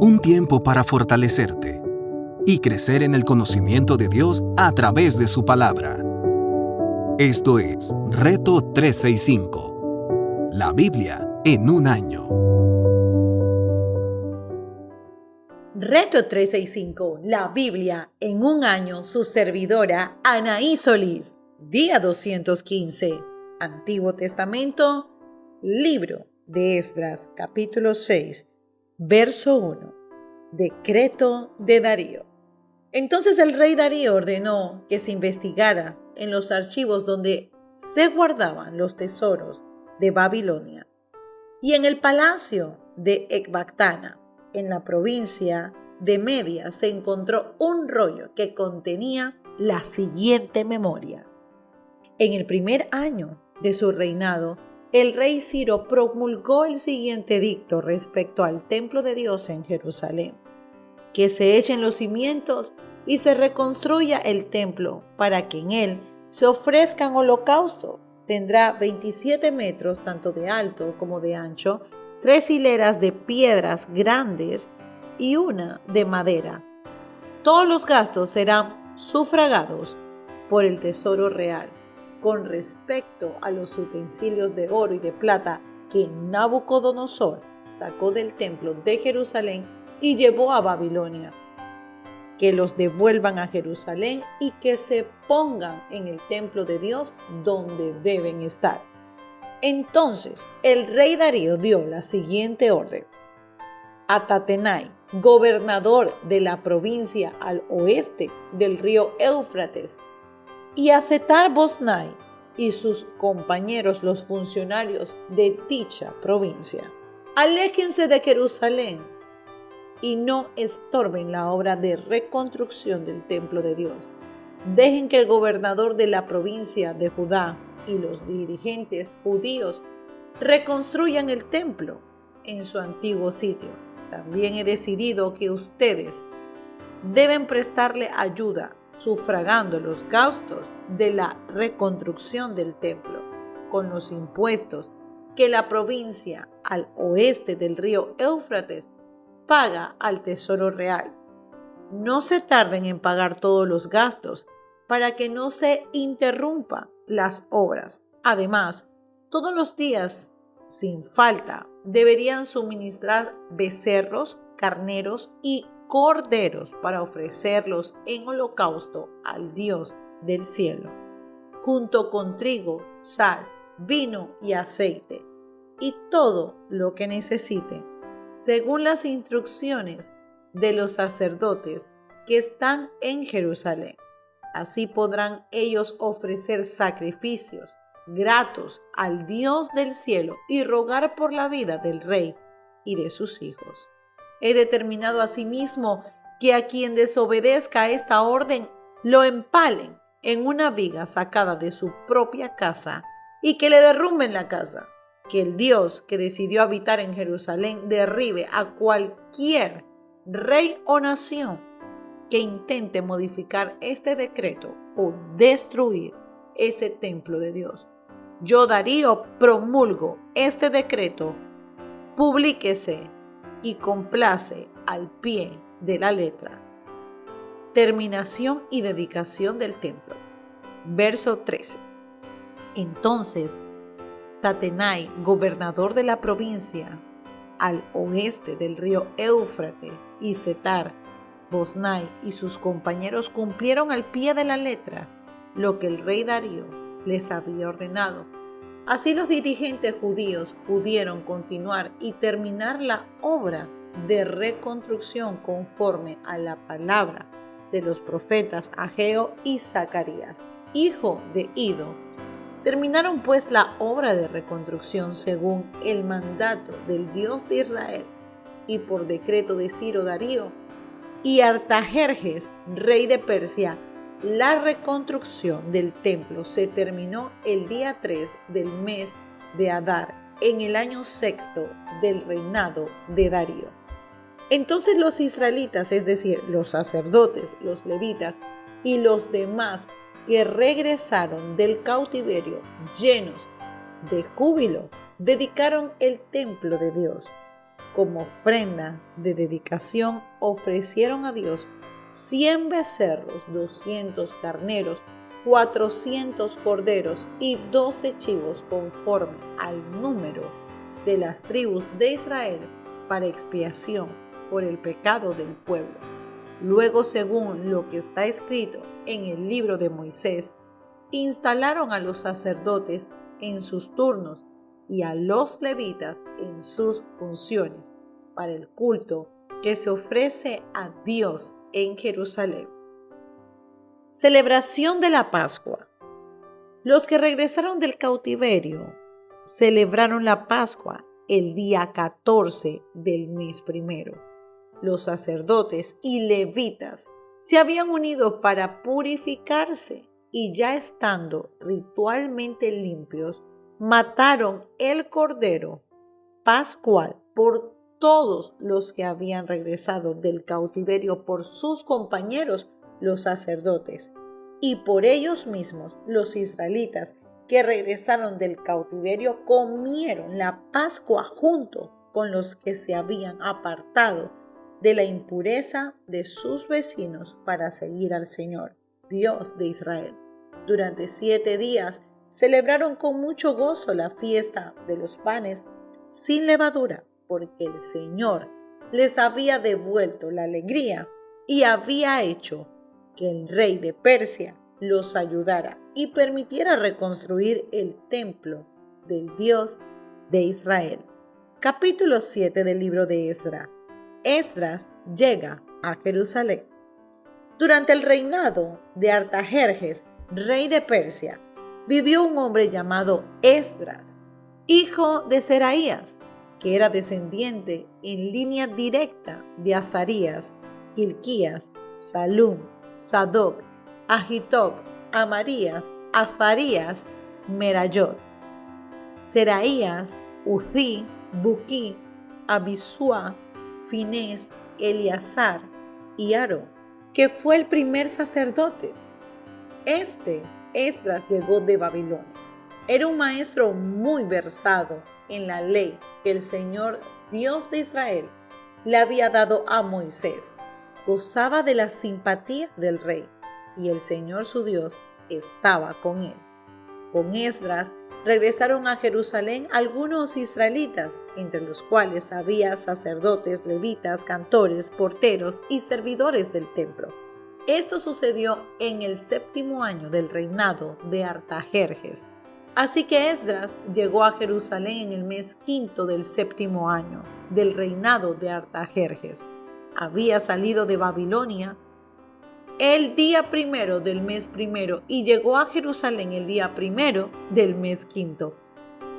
Un tiempo para fortalecerte y crecer en el conocimiento de Dios a través de su palabra. Esto es Reto 365, la Biblia en un año. Reto 365, la Biblia en un año, su servidora Anaí Solís. Día 215, Antiguo Testamento, libro de Esdras, capítulo 6, verso 1. Decreto de Darío. Entonces el rey Darío ordenó que se investigara en los archivos donde se guardaban los tesoros de Babilonia y en el palacio de Ecbatana, en la provincia de Media, se encontró un rollo que contenía la siguiente memoria. En el primer año de su reinado, el rey Ciro promulgó el siguiente edicto respecto al templo de Dios en Jerusalén: que se echen los cimientos y se reconstruya el templo para que en él se ofrezcan holocaustos. Tendrá 27 metros tanto de alto como de ancho, 3 hileras de piedras grandes y una de madera. Todos los gastos serán sufragados por el tesoro real. Con respecto a los utensilios de oro y de plata que Nabucodonosor sacó del templo de Jerusalén y llevó a Babilonia, que los devuelvan a Jerusalén y que se pongan en el templo de Dios donde deben estar. Entonces el rey Darío dio la siguiente orden: a Tatenai, gobernador de la provincia al oeste del río Éufrates, y a Setar-Boznai y sus compañeros, los funcionarios de dicha provincia: aléjense de Jerusalén y no estorben la obra de reconstrucción del templo de Dios. Dejen que el gobernador de la provincia de Judá y los dirigentes judíos reconstruyan el templo en su antiguo sitio. También he decidido que ustedes deben prestarle ayuda sufragando los gastos de la reconstrucción del templo con los impuestos que la provincia al oeste del río Éufrates paga al tesoro real. No se tarden en pagar todos los gastos para que no se interrumpan las obras. Además, todos los días, sin falta, deberían suministrar becerros, carneros y corderos para ofrecerlos en holocausto al Dios del cielo, junto con trigo, sal, vino y aceite, y todo lo que necesiten, según las instrucciones de los sacerdotes que están en Jerusalén. Así podrán ellos ofrecer sacrificios gratos al Dios del cielo y rogar por la vida del rey y de sus hijos. He determinado asimismo que a quien desobedezca a esta orden lo empalen en una viga sacada de su propia casa y que le derrumben la casa. Que el Dios que decidió habitar en Jerusalén derribe a cualquier rey o nación que intente modificar este decreto o destruir ese templo de Dios. Yo, Darío, promulgo este decreto, publíquese y complace al pie de la letra. Terminación y dedicación del templo. Verso 13. Entonces Tatenai, gobernador de la provincia al oeste del río Éufrates, y Setar-Boznai y sus compañeros cumplieron al pie de la letra lo que el rey Darío les había ordenado. Así los dirigentes judíos pudieron continuar y terminar la obra de reconstrucción conforme a la palabra de los profetas Ageo y Zacarías, hijo de Ido. Terminaron pues la obra de reconstrucción según el mandato del Dios de Israel y por decreto de Ciro Darío y Artajerjes, rey de Persia. La reconstrucción del templo se terminó el día 3 del mes de Adar, en el año sexto del reinado de Darío. Entonces los israelitas, es decir, los sacerdotes, los levitas y los demás que regresaron del cautiverio llenos de júbilo, dedicaron el templo de Dios. Como ofrenda de dedicación ofrecieron a Dios 100 becerros, 200 carneros, 400 corderos y 12 chivos conforme al número de las tribus de Israel para expiación por el pecado del pueblo. Luego, según lo que está escrito en el libro de Moisés, instalaron a los sacerdotes en sus turnos y a los levitas en sus funciones para el culto que se ofrece a Dios en Jerusalén. Celebración de la Pascua. Los que regresaron del cautiverio celebraron la Pascua el día 14 del mes primero. Los sacerdotes y levitas se habían unido para purificarse y ya estando ritualmente limpios, mataron el cordero pascual por todos los que habían regresado del cautiverio, por sus compañeros los sacerdotes y por ellos mismos los israelitas que regresaron del cautiverio comieron la Pascua junto con los que se habían apartado de la impureza de sus vecinos para seguir al Señor, Dios de Israel. Durante 7 días celebraron con mucho gozo la fiesta de los panes sin levadura, porque el Señor les había devuelto la alegría y había hecho que el rey de Persia los ayudara y permitiera reconstruir el templo del Dios de Israel. Capítulo 7 del libro de Esdras. Esdras llega a Jerusalén. Durante el reinado de Artajerjes, rey de Persia, vivió un hombre llamado Esdras, hijo de Seraías, que era descendiente en línea directa de Azarías, Hilquías, Salum, Sadoc, Ahitob, Amarías, Azarías, Merayot, Seraías, Uzí, Buquí, Abisúa, Finés, Eleazar y Aarón, que fue el primer sacerdote. Esdras llegó de Babilonia. Era un maestro muy versado en la ley que el Señor, Dios de Israel, le había dado a Moisés. Gozaba de la simpatía del rey y el Señor su Dios estaba con él. Con Esdras regresaron a Jerusalén algunos israelitas, entre los cuales había sacerdotes, levitas, cantores, porteros y servidores del templo. Esto sucedió en el 7º año del reinado de Artajerjes. Así que Esdras llegó a Jerusalén en el mes 5 del 7º año del reinado de Artajerjes. Había salido de Babilonia el día 1 del mes 1 y llegó a Jerusalén el día 1 del mes 5,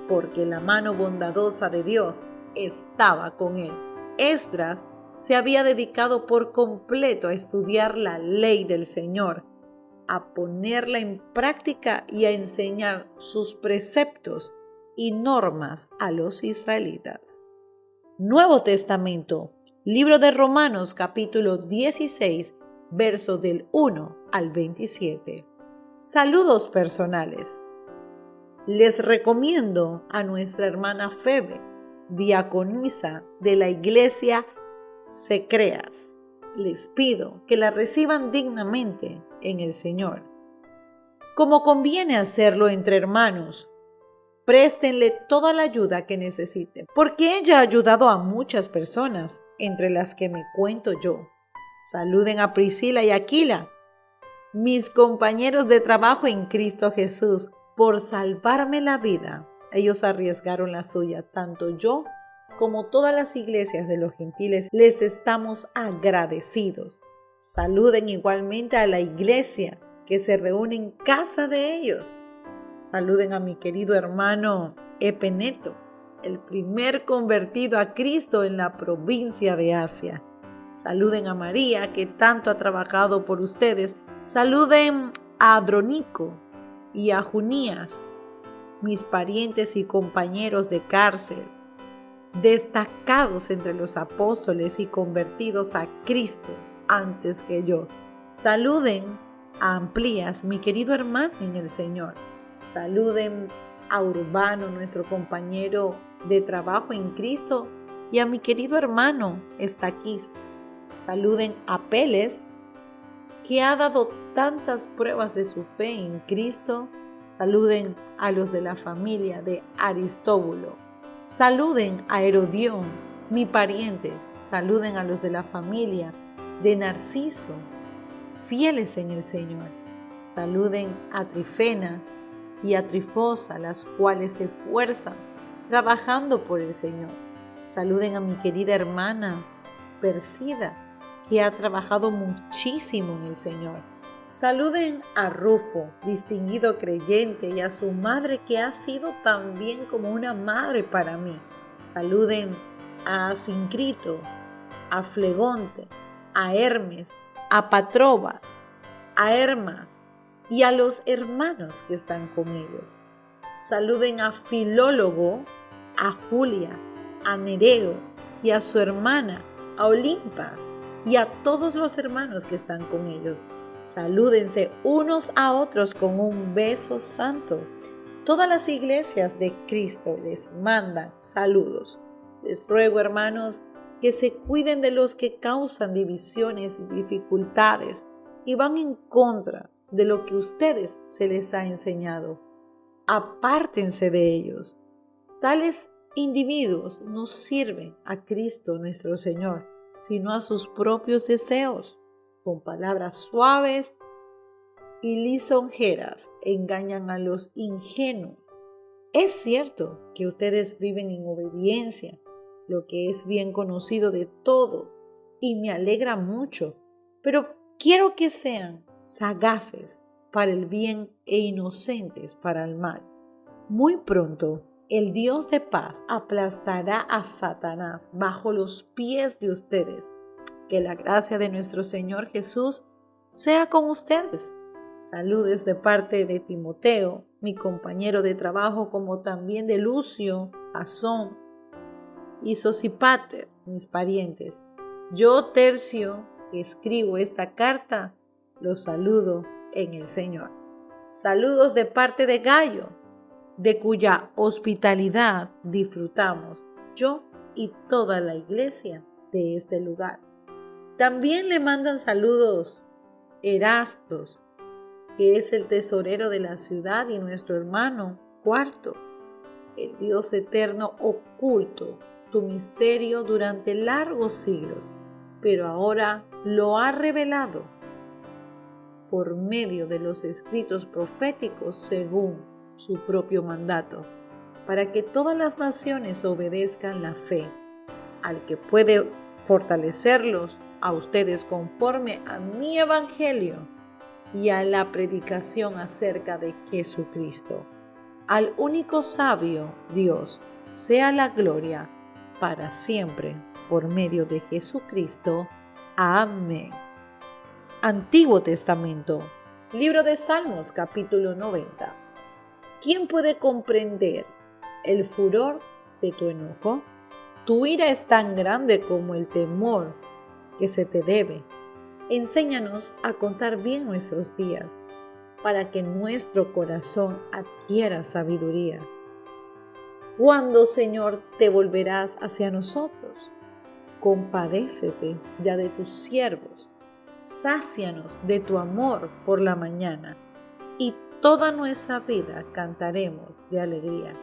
porque la mano bondadosa de Dios estaba con él. Esdras se había dedicado por completo a estudiar la ley del Señor, a ponerla en práctica y a enseñar sus preceptos y normas a los israelitas. Nuevo Testamento, libro de Romanos, capítulo 16, versos del 1 al 27. Saludos personales. Les recomiendo a nuestra hermana Febe, diaconisa de la iglesia Secreas. Les pido que la reciban dignamente en el Señor. Como conviene hacerlo entre hermanos, préstenle toda la ayuda que necesiten, porque ella ha ayudado a muchas personas, entre las que me cuento yo. Saluden a Priscila y Aquila, mis compañeros de trabajo en Cristo Jesús. Por salvarme la vida, ellos arriesgaron la suya. Tanto yo como todas las iglesias de los gentiles les estamos agradecidos. Saluden igualmente a la iglesia que se reúne en casa de ellos. Saluden a mi querido hermano Epeneto, el primer convertido a Cristo en la provincia de Asia. Saluden a María, que tanto ha trabajado por ustedes. Saluden a Adrónico y a Junías, mis parientes y compañeros de cárcel, destacados entre los apóstoles y convertidos a Cristo antes que yo. Saluden a Amplías, mi querido hermano en el Señor. Saluden a Urbano, nuestro compañero de trabajo en Cristo, y a mi querido hermano Estaquís. Saluden a Peles, que ha dado tantas pruebas de su fe en Cristo. Saluden a los de la familia de Aristóbulo. Saluden a Herodión, mi pariente. Saluden a los de la familia de Narciso, fieles en el Señor. Saluden a Trifena y a Trifosa, las cuales se esfuerzan trabajando por el Señor. Saluden a mi querida hermana Persida, que ha trabajado muchísimo en el Señor. Saluden a Rufo, distinguido creyente, y a su madre, que ha sido también como una madre para mí. Saluden a Sincrito, a Flegonte, a Hermes, a Patrobas, a Hermas y a los hermanos que están con ellos. Saluden a Filólogo, a Julia, a Nereo y a su hermana, a Olimpas, y a todos los hermanos que están con ellos. Salúdense unos a otros con un beso santo. Todas las iglesias de Cristo les mandan saludos. Les ruego, hermanos, que se cuiden de los que causan divisiones y dificultades y van en contra de lo que ustedes se les ha enseñado. Apártense de ellos. Tales individuos no sirven a Cristo nuestro Señor, sino a sus propios deseos. Con palabras suaves y lisonjeras engañan a los ingenuos. Es cierto que ustedes viven en obediencia, lo que es bien conocido de todo, y me alegra mucho, pero quiero que sean sagaces para el bien e inocentes para el mal. Muy pronto, el Dios de paz aplastará a Satanás bajo los pies de ustedes. Que la gracia de nuestro Señor Jesús sea con ustedes. Saludes de parte de Timoteo, mi compañero de trabajo, como también de Lucio, Jasón y Sosípater, mis parientes. Yo, Tercio, que escribo esta carta, los saludo en el Señor. Saludos de parte de Gayo, de cuya hospitalidad disfrutamos yo y toda la iglesia de este lugar. También le mandan saludos Erastos, que es el tesorero de la ciudad, y nuestro hermano Cuarto. El Dios eterno oculto tu misterio durante largos siglos, pero ahora lo ha revelado por medio de los escritos proféticos según su propio mandato, para que todas las naciones obedezcan la fe, al que puede fortalecerlos a ustedes conforme a mi evangelio y a la predicación acerca de Jesucristo. Al único sabio Dios sea la gloria para siempre por medio de Jesucristo. Amén. Antiguo Testamento, Libro de Salmos, capítulo 90. ¿Quién puede comprender el furor de tu enojo? Tu ira es tan grande como el temor que se te debe. Enséñanos a contar bien nuestros días, para que nuestro corazón adquiera sabiduría. ¿Cuándo, Señor, te volverás hacia nosotros? Compadécete ya de tus siervos. Sácianos de tu amor por la mañana, y toda nuestra vida cantaremos de alegría.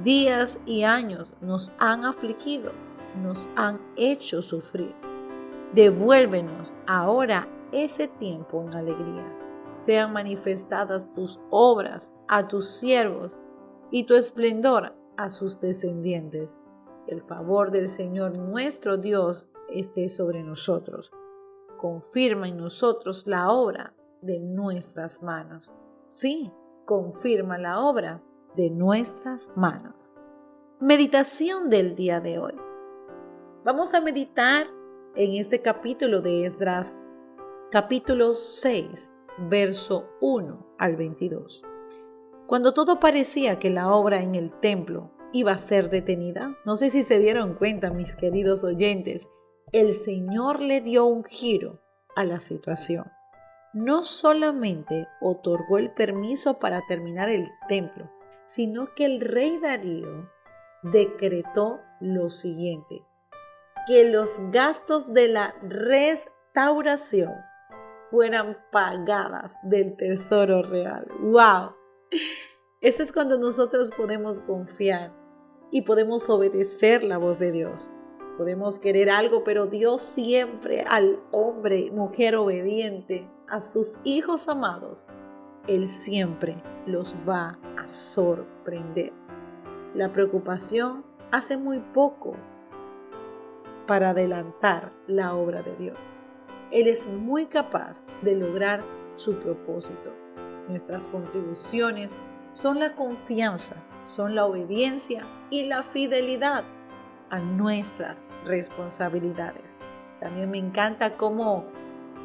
Días y años nos han afligido, nos han hecho sufrir. Devuélvenos ahora ese tiempo en alegría. Sean manifestadas tus obras a tus siervos y tu esplendor a sus descendientes. El favor del Señor nuestro Dios esté sobre nosotros. Confirma en nosotros la obra de nuestras manos. Sí, confirma la obra de nuestras manos. Meditación del día de hoy. Vamos a meditar en este capítulo de Esdras, capítulo 6, verso 1 al 22. Cuando todo parecía que la obra en el templo iba a ser detenida, no sé si se dieron cuenta, mis queridos oyentes, el Señor le dio un giro a la situación. No solamente otorgó el permiso para terminar el templo, sino que el rey Darío decretó lo siguiente: que los gastos de la restauración fueran pagadas del tesoro real. ¡Wow! Eso es cuando nosotros podemos confiar y podemos obedecer la voz de Dios. Podemos querer algo, pero Dios siempre al hombre, mujer obediente, a sus hijos amados, Él siempre los va a sorprender. La preocupación hace muy poco para adelantar la obra de Dios. Él es muy capaz de lograr su propósito. Nuestras contribuciones son la confianza, son la obediencia y la fidelidad a nuestras responsabilidades. También me encanta cómo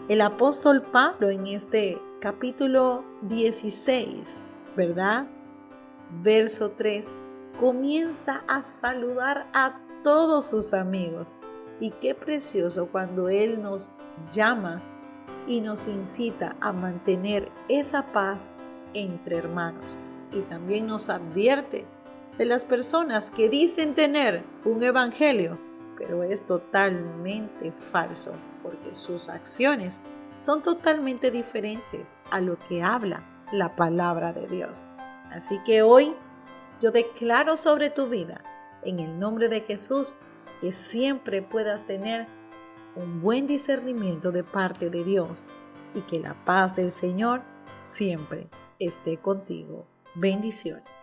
el apóstol Pablo en este capítulo 16, ¿verdad? Verso 3, comienza a saludar a todos sus amigos. Y qué precioso cuando Él nos llama y nos incita a mantener esa paz entre hermanos. Y también nos advierte de las personas que dicen tener un evangelio, pero es totalmente falso, porque sus acciones son totalmente diferentes a lo que habla la palabra de Dios. Así que hoy yo declaro sobre tu vida, en el nombre de Jesús, que siempre puedas tener un buen discernimiento de parte de Dios y que la paz del Señor siempre esté contigo. Bendiciones.